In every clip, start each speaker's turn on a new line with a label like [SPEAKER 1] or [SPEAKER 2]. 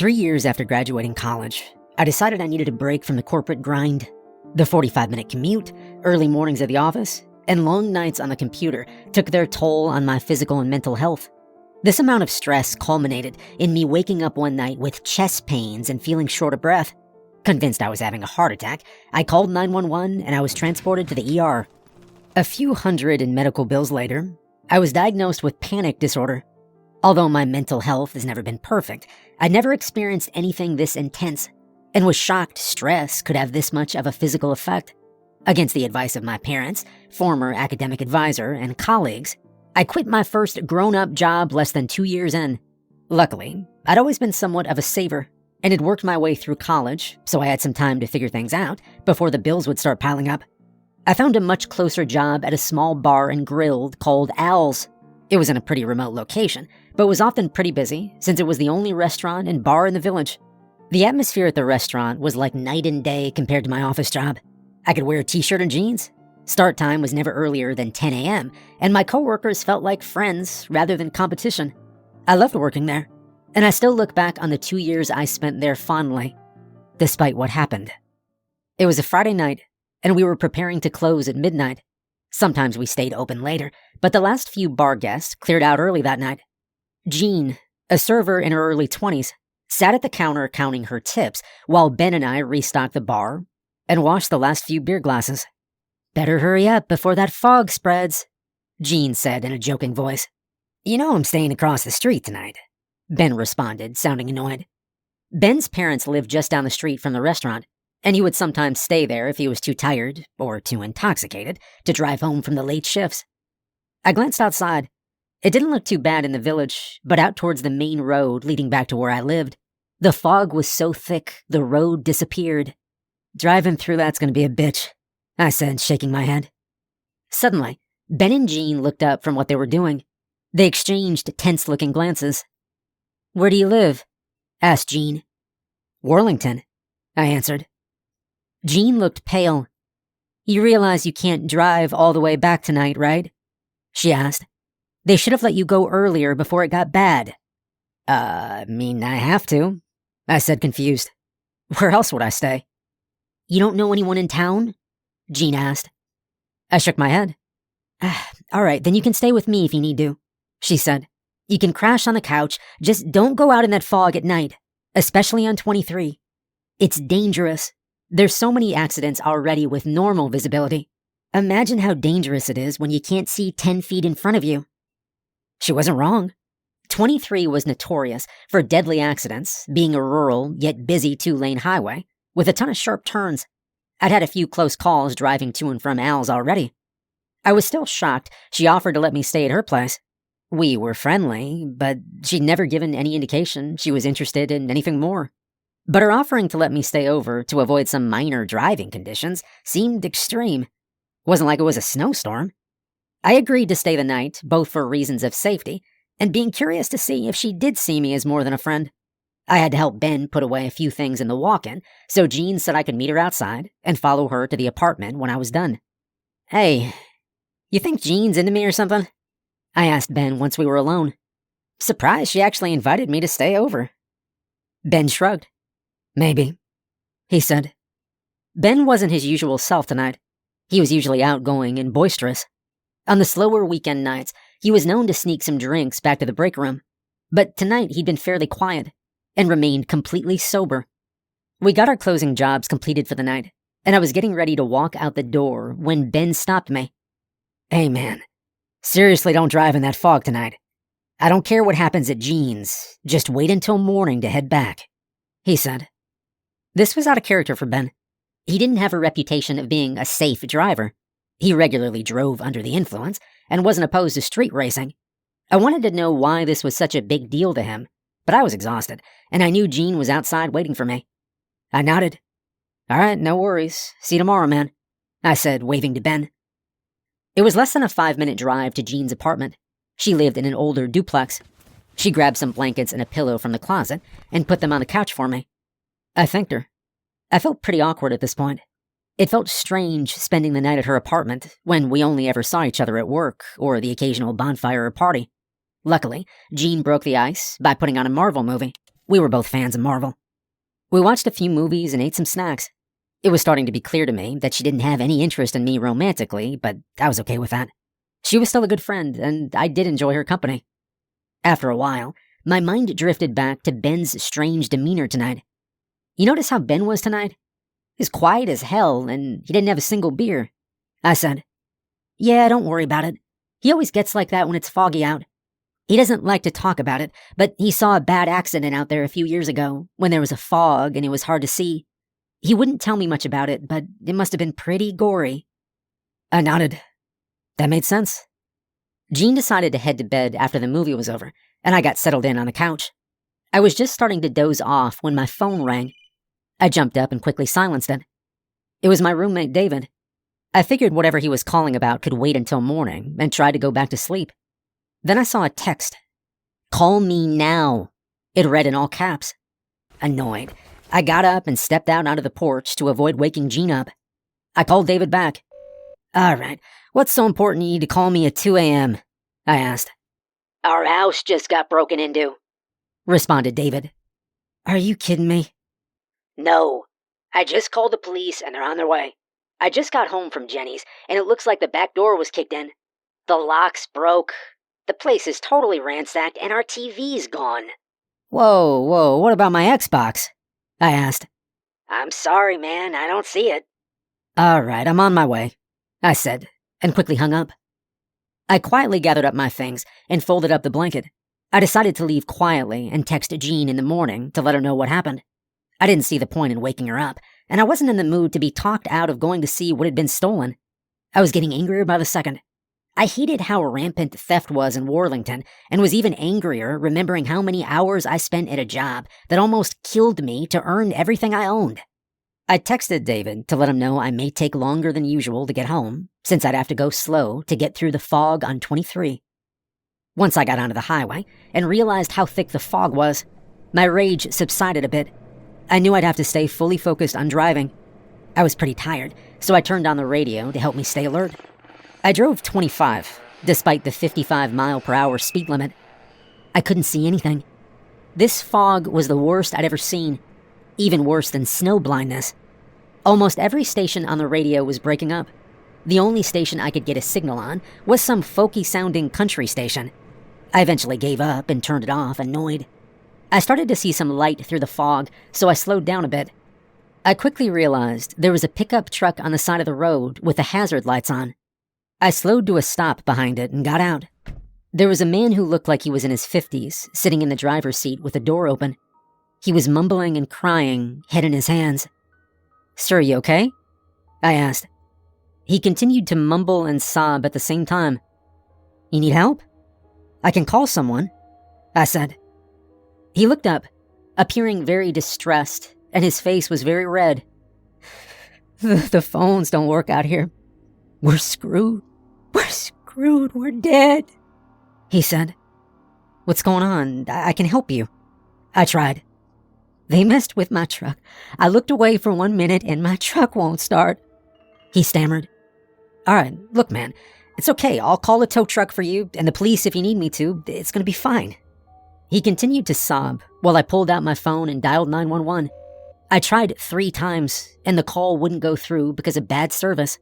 [SPEAKER 1] 3 years after graduating college, I decided I needed a break from the corporate grind. The 45-minute commute, early mornings at the office, and long nights on the computer took their toll on my physical and mental health. This amount of stress culminated in me waking up one night with chest pains and feeling short of breath. Convinced I was having a heart attack, I called 911 and I was transported to the ER. A few hundred in medical bills later, I was diagnosed with panic disorder. Although my mental health has never been perfect, I'd never experienced anything this intense, and was shocked stress could have this much of a physical effect. Against the advice of my parents, former academic advisor, and colleagues, I quit my first grown-up job less than 2 years in. Luckily, I'd always been somewhat of a saver, and had worked my way through college, so I had some time to figure things out before the bills would start piling up. I found a much closer job at a small bar and grill called Al's. It was in a pretty remote location, but was often pretty busy since it was the only restaurant and bar in the village. The atmosphere at the restaurant was like night and day compared to my office job. I could wear a t-shirt and jeans. Start time was never earlier than 10 a.m., and my coworkers felt like friends rather than competition. I loved working there, and I still look back on the 2 years I spent there fondly, despite what happened. It was a Friday night, and we were preparing to close at midnight. Sometimes we stayed open later, but the last few bar guests cleared out early that night. Jean, a server in her early 20s, sat at the counter counting her tips while Ben and I restocked the bar and washed the last few beer glasses. "Better hurry up before that fog spreads," Jean said in a joking voice. "You know I'm staying across the street tonight," Ben responded, sounding annoyed. Ben's parents lived just down the street from the restaurant, and he would sometimes stay there if he was too tired or too intoxicated to drive home from the late shifts. I glanced outside. It didn't look too bad in the village, but out towards the main road leading back to where I lived, the fog was so thick the road disappeared. "Driving through that's going to be a bitch," I said, shaking my head. Suddenly, Ben and Jean looked up from what they were doing. They exchanged tense-looking glances. "Where do you live?" asked Jean. "Worlington," I answered. Jean looked pale. "You realize you can't drive all the way back tonight, right?" she asked. "They should have let you go earlier before it got bad." I have to," I said, confused. "Where else would I stay?" "You don't know anyone in town?" Jean asked. I shook my head. "All right, then you can stay with me if you need to," she said. "You can crash on the couch, just don't go out in that fog at night, especially on 23. It's dangerous. There's so many accidents already with normal visibility. Imagine how dangerous it is when you can't see 10 feet in front of you." She wasn't wrong. 23 was notorious for deadly accidents, being a rural yet busy 2-lane highway with a ton of sharp turns. I'd had a few close calls driving to and from Al's already. I was still shocked she offered to let me stay at her place. We were friendly, but she'd never given any indication she was interested in anything more. But her offering to let me stay over to avoid some minor driving conditions seemed extreme. Wasn't like it was a snowstorm. I agreed to stay the night, both for reasons of safety and being curious to see if she did see me as more than a friend. I had to help Ben put away a few things in the walk-in, so Jean said I could meet her outside and follow her to the apartment when I was done. "Hey, you think Jean's into me or something?" I asked Ben once we were alone. "Surprised she actually invited me to stay over." Ben shrugged. "Maybe," he said. Ben wasn't his usual self tonight. He was usually outgoing and boisterous. On the slower weekend nights, he was known to sneak some drinks back to the break room, but tonight he'd been fairly quiet and remained completely sober. We got our closing jobs completed for the night, and I was getting ready to walk out the door when Ben stopped me. "Hey man, seriously don't drive in that fog tonight. I don't care what happens at Jean's, just wait until morning to head back," he said. This was out of character for Ben. He didn't have a reputation of being a safe driver. He regularly drove under the influence and wasn't opposed to street racing. I wanted to know why this was such a big deal to him, but I was exhausted, and I knew Jean was outside waiting for me. I nodded. "All right, no worries. See you tomorrow, man," I said, waving to Ben. It was less than a 5-minute drive to Jean's apartment. She lived in an older duplex. She grabbed some blankets and a pillow from the closet and put them on the couch for me. I thanked her. I felt pretty awkward at this point. It felt strange spending the night at her apartment when we only ever saw each other at work or the occasional bonfire or party. Luckily, Jean broke the ice by putting on a Marvel movie, We were both fans of Marvel. We watched a few movies and ate some snacks. It was starting to be clear to me that she didn't have any interest in me romantically, but I was okay with that. She was still a good friend, and I did enjoy her company. After a while, my mind drifted back to Ben's strange demeanor tonight. You notice how Ben was tonight? He's quiet as hell, and he didn't have a single beer. I said, "Yeah, don't worry about it. He always gets like that when it's foggy out. He doesn't like to talk about it, but he saw a bad accident out there a few years ago when there was a fog and it was hard to see. He wouldn't tell me much about it, but it must have been pretty gory." I nodded. That made sense. Jean decided to head to bed after the movie was over, and I got settled in on the couch. I was just starting to doze off when my phone rang. I jumped up and quickly silenced it. It was my roommate, David. I figured whatever he was calling about could wait until morning and tried to go back to sleep. Then I saw a text. "Call me now." It read in all caps. Annoyed, I got up and stepped out onto the porch to avoid waking Jean up. I called David back. "All right, what's so important you need to call me at 2 a.m.? I asked. "Our house just got broken into," responded David. "Are you kidding me?" "No. I just called the police and they're on their way. I just got home from Jenny's and it looks like the back door was kicked in. The lock's broke. The place is totally ransacked and our TV's gone." Whoa, what about my Xbox?" I asked. "I'm sorry, man, I don't see it." "All right, I'm on my way," I said, and quickly hung up. I quietly gathered up my things and folded up the blanket. I decided to leave quietly and text Jean in the morning to let her know what happened. I didn't see the point in waking her up, and I wasn't in the mood to be talked out of going to see what had been stolen. I was getting angrier by the second. I hated how rampant theft was in Worlington, and was even angrier remembering how many hours I spent at a job that almost killed me to earn everything I owned. I texted David to let him know I may take longer than usual to get home, since I'd have to go slow to get through the fog on 23. Once I got onto the highway and realized how thick the fog was, my rage subsided a bit. I knew I'd have to stay fully focused on driving. I was pretty tired, so I turned on the radio to help me stay alert. I drove 25, despite the 55-mile-per-hour speed limit. I couldn't see anything. This fog was the worst I'd ever seen, even worse than snow blindness. Almost every station on the radio was breaking up. The only station I could get a signal on was some folky-sounding country station. I eventually gave up and turned it off, annoyed. I started to see some light through the fog, so I slowed down a bit. I quickly realized there was a pickup truck on the side of the road with the hazard lights on. I slowed to a stop behind it and got out. There was a man who looked like he was in his 50s, sitting in the driver's seat with the door open. He was mumbling and crying, head in his hands. "Sir, you okay?" I asked. He continued to mumble and sob at the same time. "You need help? I can call someone," I said. He looked up, appearing very distressed, and his face was very red. The phones don't work out here. We're screwed. We're dead," he said. "What's going on? I can help you." I tried. "They messed with my truck. I looked away for 1 minute and my truck won't start," he stammered. "All right, look, man, it's okay. I'll call a tow truck for you and the police if you need me to. It's going to be fine." He continued to sob while I pulled out my phone and dialed 911. I tried 3 times and the call wouldn't go through because of bad service.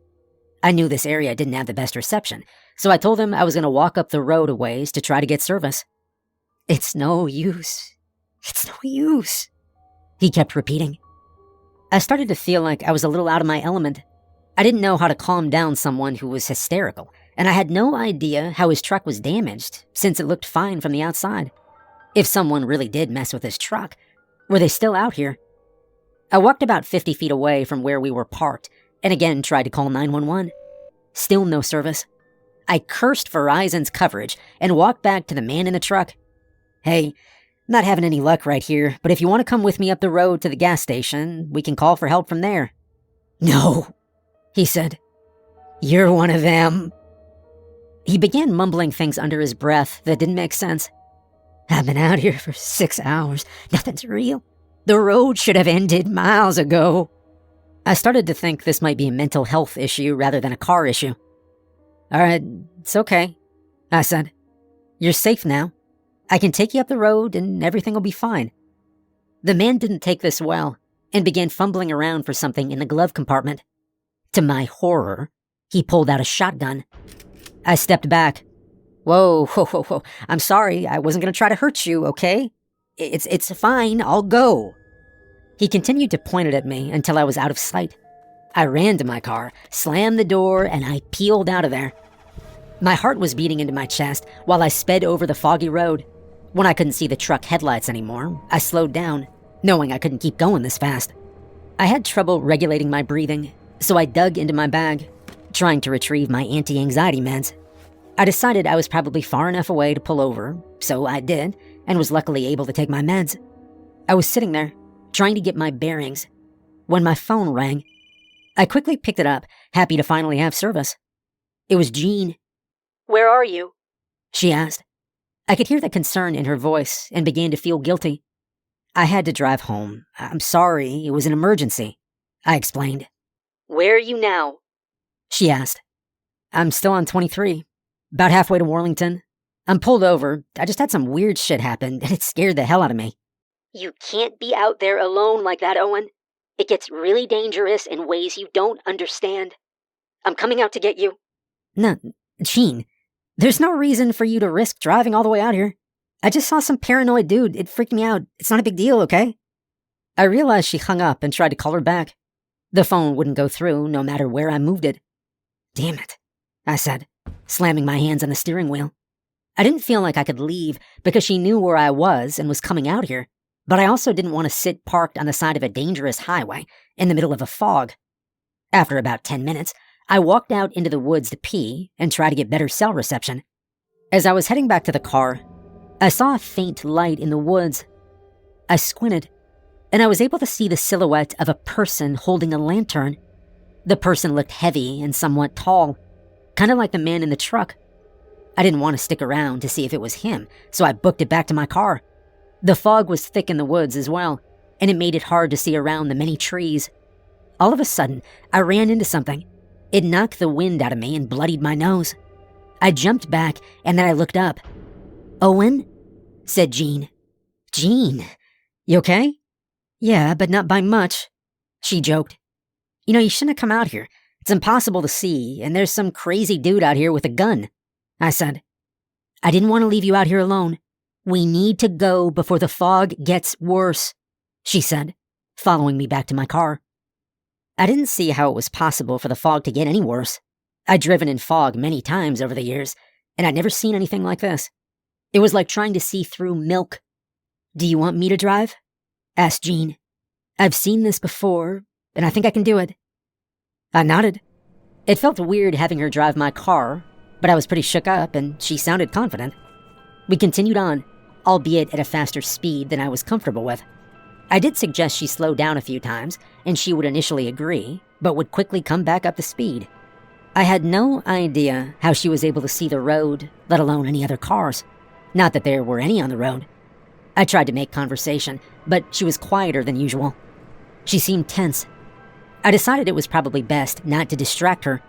[SPEAKER 1] I knew this area didn't have the best reception, so I told him I was going to walk up the road a ways to try to get service. It's no use, he kept repeating. I started to feel like I was a little out of my element. I didn't know how to calm down someone who was hysterical, and I had no idea how his truck was damaged, since it looked fine from the outside. If someone really did mess with his truck, were they still out here? I walked about 50 feet away from where we were parked, and again tried to call 911. Still no service. I cursed Verizon's coverage and walked back to the man in the truck. "Hey, not having any luck right here, but if you want to come with me up the road to the gas station, we can call for help from there." "No," he said. "You're one of them." He began mumbling things under his breath that didn't make sense. "I've been out here for 6 hours. Nothing's real. The road should have ended miles ago." I started to think this might be a mental health issue rather than a car issue. "All right, it's okay," I said. "You're safe now. I can take you up the road and everything will be fine." The man didn't take this well and began fumbling around for something in the glove compartment. To my horror, he pulled out a shotgun. I stepped back. Whoa, whoa, whoa, whoa. I'm sorry. I wasn't going to try to hurt you, okay? It's fine. I'll go. He continued to point it at me until I was out of sight. I ran to my car, slammed the door, and I peeled out of there. My heart was beating into my chest while I sped over the foggy road. When I couldn't see the truck headlights anymore, I slowed down, knowing I couldn't keep going this fast. I had trouble regulating my breathing, so I dug into my bag, trying to retrieve my anti-anxiety meds. I decided I was probably far enough away to pull over, so I did, and was luckily able to take my meds. I was sitting there, trying to get my bearings, when my phone rang. I quickly picked it up, happy to finally have service. It was Jean. "Where are you?" she asked. I could hear the concern in her voice and began to feel guilty. "I had to drive home. I'm sorry, it was an emergency," I explained. "Where are you now?" she asked. "I'm still on 23, about halfway to Warlington. I'm pulled over. I just had some weird shit happen, and it scared the hell out of me." "You can't be out there alone like that, Owen. It gets really dangerous in ways you don't understand. I'm coming out to get you." "No, Jean, there's no reason for you to risk driving all the way out here. I just saw some paranoid dude. It freaked me out. It's not a big deal, okay?" I realized she hung up and tried to call her back. The phone wouldn't go through no matter where I moved it. "Damn it," I said, slamming my hands on the steering wheel. I didn't feel like I could leave because she knew where I was and was coming out here, but I also didn't want to sit parked on the side of a dangerous highway in the middle of a fog. After about 10 minutes, I walked out into the woods to pee and try to get better cell reception. As I was heading back to the car, I saw a faint light in the woods. I squinted, and I was able to see the silhouette of a person holding a lantern. The person looked heavy and somewhat tall, kind of like the man in the truck. I didn't want to stick around to see if it was him, so I booked it back to my car. The fog was thick in the woods as well, and it made it hard to see around the many trees. All of a sudden, I ran into something. It knocked the wind out of me and bloodied my nose. I jumped back, and then I looked up. "Owen?" said Jean. "Jean, you okay?" "Yeah, but not by much," she joked. "You know, you shouldn't have come out here. It's impossible to see, and there's some crazy dude out here with a gun," I said. "I didn't want to leave you out here alone. We need to go before the fog gets worse," she said, following me back to my car. I didn't see how it was possible for the fog to get any worse. I'd driven in fog many times over the years, and I'd never seen anything like this. It was like trying to see through milk. "Do you want me to drive?" asked Jean. "I've seen this before, and I think I can do it." I nodded. It felt weird having her drive my car, but I was pretty shook up, and she sounded confident. We continued on, albeit at a faster speed than I was comfortable with. I did suggest she slow down a few times, and she would initially agree, but would quickly come back up to speed. I had no idea how she was able to see the road, let alone any other cars. Not that there were any on the road. I tried to make conversation, but she was quieter than usual. She seemed tense. I decided it was probably best not to distract her.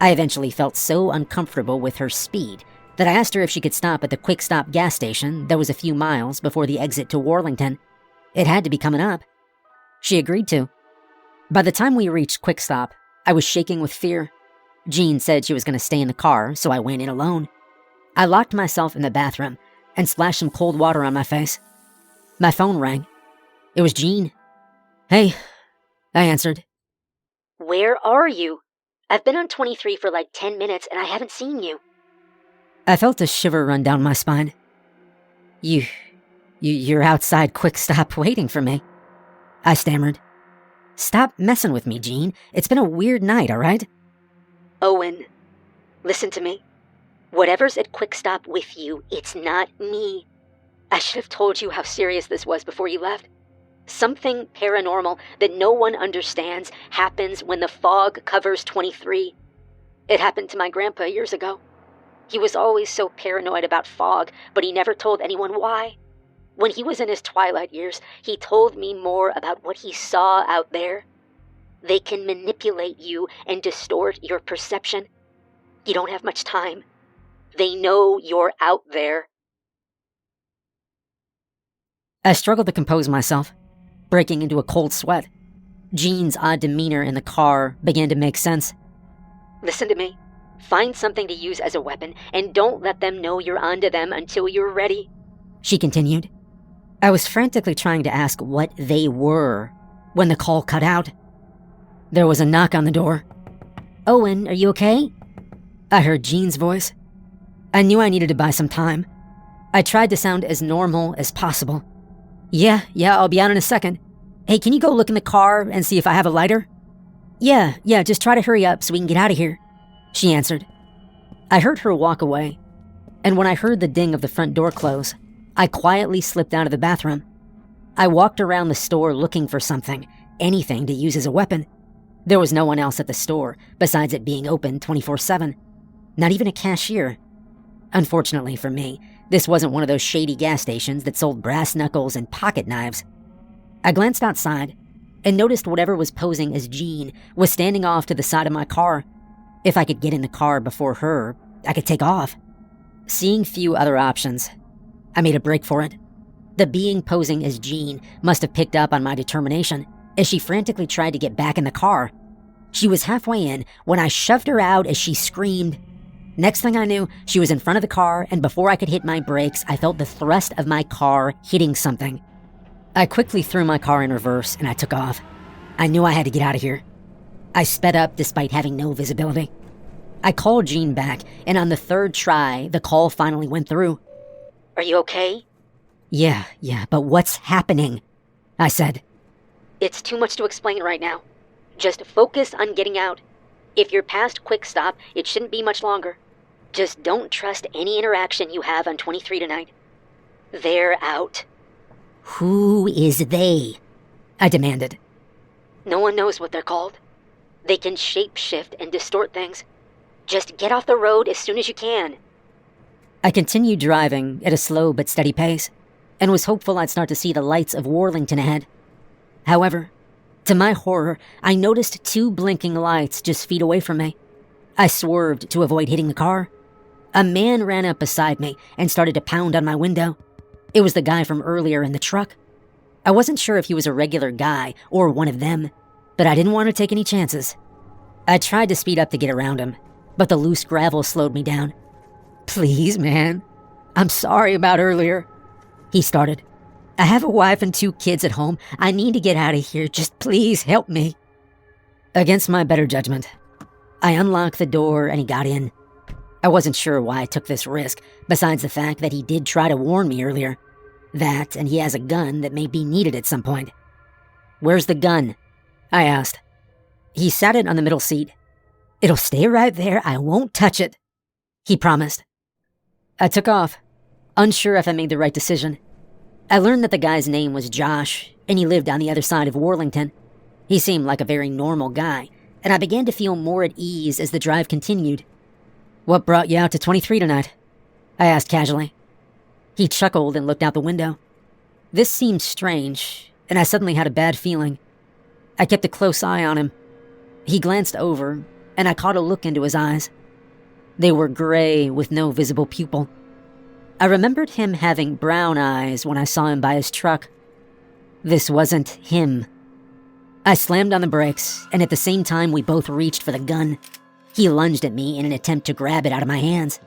[SPEAKER 1] I eventually felt so uncomfortable with her speed that I asked her if she could stop at the Quick Stop gas station that was a few miles before the exit to Warlington. It had to be coming up. She agreed to. By the time we reached Quick Stop, I was shaking with fear. Jean said she was going to stay in the car, so I went in alone. I locked myself in the bathroom and splashed some cold water on my face. My phone rang. It was Jean. "Hey," I answered. "Where are you? I've been on 23 for like 10 minutes and I haven't seen you." I felt a shiver run down my spine. You're outside Quick Stop waiting for me," I stammered. "Stop messing with me, Jean. It's been a weird night, all right?" "Owen, listen to me. Whatever's at Quick Stop with you, it's not me. I should have told you how serious this was before you left. Something paranormal that no one understands happens when the fog covers 23. It happened to my grandpa years ago. He was always so paranoid about fog, but he never told anyone why. When he was in his twilight years, he told me more about what he saw out there. They can manipulate you and distort your perception. You don't have much time. They know you're out there." I struggled to compose myself. breaking into a cold sweat. Jean's odd demeanor in the car began to make sense. "Listen to me. Find something to use as a weapon, and don't let them know you're onto them until you're ready," she continued. I was frantically trying to ask what they were when the call cut out. There was a knock on the door. "Owen, are you okay?" I heard Jean's voice. I knew I needed to buy some time. I tried to sound as normal as possible. Yeah, I'll be out in a second. Hey, can you go look in the car and see if I have a lighter?" Yeah, just try to hurry up so we can get out of here," she answered. I heard her walk away, and when I heard the ding of the front door close, I quietly slipped out of the bathroom. I walked around the store looking for something, anything to use as a weapon. There was no one else at the store, besides it being open 24/7. Not even a cashier. Unfortunately for me, this wasn't one of those shady gas stations that sold brass knuckles and pocket knives. I glanced outside and noticed whatever was posing as Jean was standing off to the side of my car. If I could get in the car before her, I could take off. Seeing few other options, I made a break for it. The being posing as Jean must have picked up on my determination as she frantically tried to get back in the car. She was halfway in when I shoved her out as she screamed. Next thing I knew, she was in front of the car, and before I could hit my brakes, I felt the thrust of my car hitting something. I quickly threw my car in reverse and I took off. I knew I had to get out of here. I sped up despite having no visibility. I called Jean back, and on the third try, the call finally went through. "Are you okay?" Yeah, but what's happening?" I said. "It's too much to explain right now. Just focus on getting out. If you're past Quick Stop, it shouldn't be much longer. Just don't trust any interaction you have on 23 tonight. They're out." "Who is they?" I demanded. "No one knows what they're called. They can shape-shift and distort things. Just get off the road as soon as you can." I continued driving at a slow but steady pace, and was hopeful I'd start to see the lights of Worlington ahead. However, to my horror, I noticed 2 blinking lights just feet away from me. I swerved to avoid hitting the car. A man ran up beside me and started to pound on my window. It was the guy from earlier in the truck. I wasn't sure if he was a regular guy or one of them, but I didn't want to take any chances. I tried to speed up to get around him, but the loose gravel slowed me down. "Please, man. I'm sorry about earlier," he started. "I have a wife and 2 kids at home. I need to get out of here. Just please help me." Against my better judgment, I unlocked the door and he got in. I wasn't sure why I took this risk, besides the fact that he did try to warn me earlier. That, and he has a gun that may be needed at some point. "Where's the gun?" I asked. He sat it on the middle seat. "It'll stay right there. I won't touch it," he promised. I took off, unsure if I made the right decision. I learned that the guy's name was Josh, and he lived on the other side of Worlington. He seemed like a very normal guy, and I began to feel more at ease as the drive continued. "What brought you out to 23 tonight?" I asked casually. He chuckled and looked out the window. This seemed strange, and I suddenly had a bad feeling. I kept a close eye on him. He glanced over, and I caught a look into his eyes. They were gray with no visible pupil. I remembered him having brown eyes when I saw him by his truck. This wasn't him. I slammed on the brakes, and at the same time we both reached for the gun. He lunged at me in an attempt to grab it out of my hands.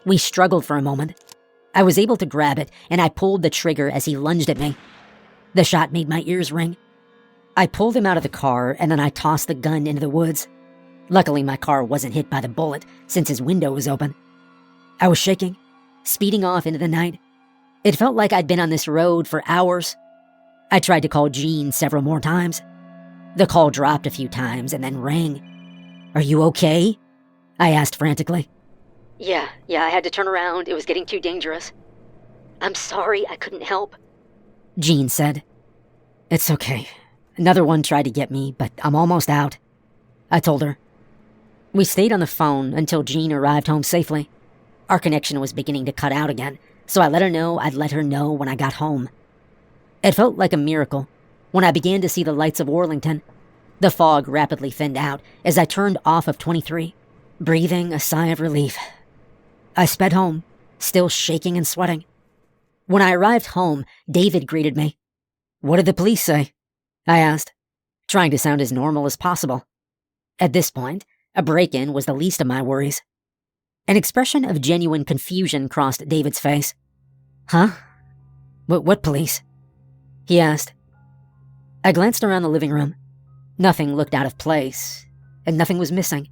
[SPEAKER 1] We struggled for a moment. I was able to grab it, and I pulled the trigger as he lunged at me. The shot made my ears ring. I pulled him out of the car, and then I tossed the gun into the woods. Luckily, my car wasn't hit by the bullet, since his window was open. I was shaking, speeding off into the night. It felt like I'd been on this road for hours. I tried to call Jean several more times. The call dropped a few times and then rang. "Are you okay?" I asked frantically. Yeah, I had to turn around. It was getting too dangerous." "I'm sorry, I couldn't help," Jean said. "It's okay. Another one tried to get me, but I'm almost out," I told her. We stayed on the phone until Jean arrived home safely. Our connection was beginning to cut out again, so I let her know I'd let her know when I got home. It felt like a miracle when I began to see the lights of Worlington. The fog rapidly thinned out as I turned off of 23, breathing a sigh of relief. I sped home, still shaking and sweating. When I arrived home, David greeted me. "What did the police say?" I asked, trying to sound as normal as possible. At this point, a break-in was the least of my worries. An expression of genuine confusion crossed David's face. "Huh? What police?" he asked. I glanced around the living room. Nothing looked out of place, and nothing was missing.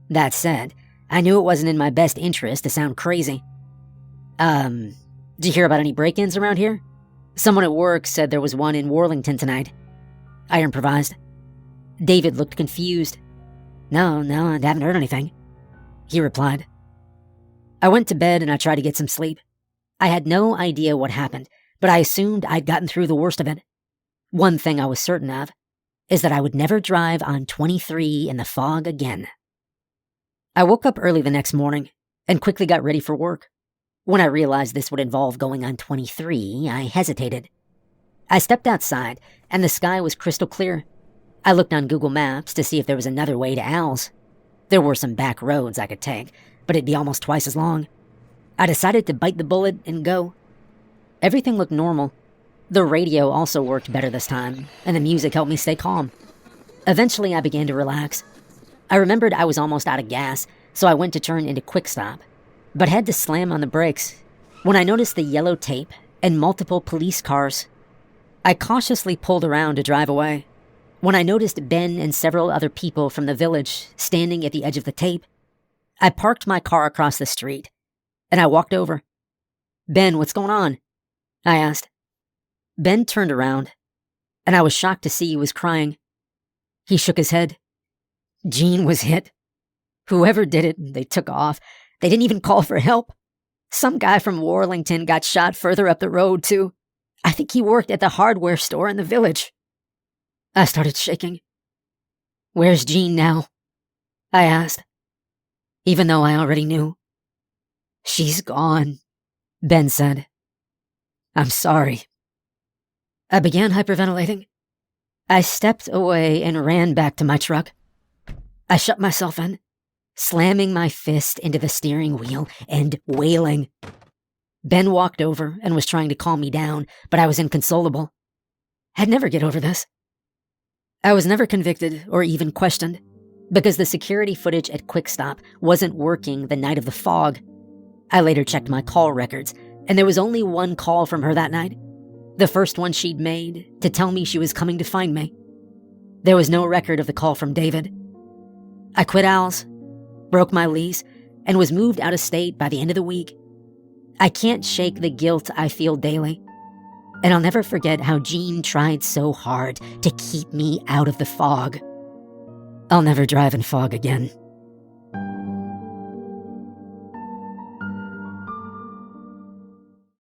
[SPEAKER 1] That said, I knew it wasn't in my best interest to sound crazy. Did you hear about any break-ins around here? Someone at work said there was one in Worlington tonight." I improvised. David looked confused. No, I haven't heard anything," he replied. I went to bed and I tried to get some sleep. I had no idea what happened, but I assumed I'd gotten through the worst of it. One thing I was certain of is that I would never drive on 23 in the fog again. I woke up early the next morning and quickly got ready for work. When I realized this would involve going on 23, I hesitated. I stepped outside, and the sky was crystal clear. I looked on Google Maps to see if there was another way to Al's. There were some back roads I could take, but it'd be almost twice as long. I decided to bite the bullet and go. Everything looked normal. The radio also worked better this time, and the music helped me stay calm. Eventually, I began to relax. I remembered I was almost out of gas, so I went to turn into quick stop, but had to slam on the brakes when I noticed the yellow tape and multiple police cars. I cautiously pulled around to drive away. When I noticed Ben and several other people from the village standing at the edge of the tape, I parked my car across the street, and I walked over. "Ben, what's going on?" I asked. Ben turned around, and I was shocked to see he was crying. He shook his head. "Jean was hit. Whoever did it, they took off. They didn't even call for help. Some guy from Worlington got shot further up the road, too. I think he worked at the hardware store in the village." I started shaking. "Where's Jean now?" I asked, even though I already knew. "She's gone," Ben said. "I'm sorry." I began hyperventilating. I stepped away and ran back to my truck. I shut myself in, slamming my fist into the steering wheel and wailing. Ben walked over and was trying to calm me down, but I was inconsolable. I'd never get over this. I was never convicted or even questioned, because the security footage at Quick Stop wasn't working the night of the fog. I later checked my call records, and there was only one call from her that night, the first one she'd made to tell me she was coming to find me. There was no record of the call from David. I quit Al's, broke my lease, and was moved out of state by the end of the week. I can't shake the guilt I feel daily, and I'll never forget how Jean tried so hard to keep me out of the fog. I'll never drive in fog again.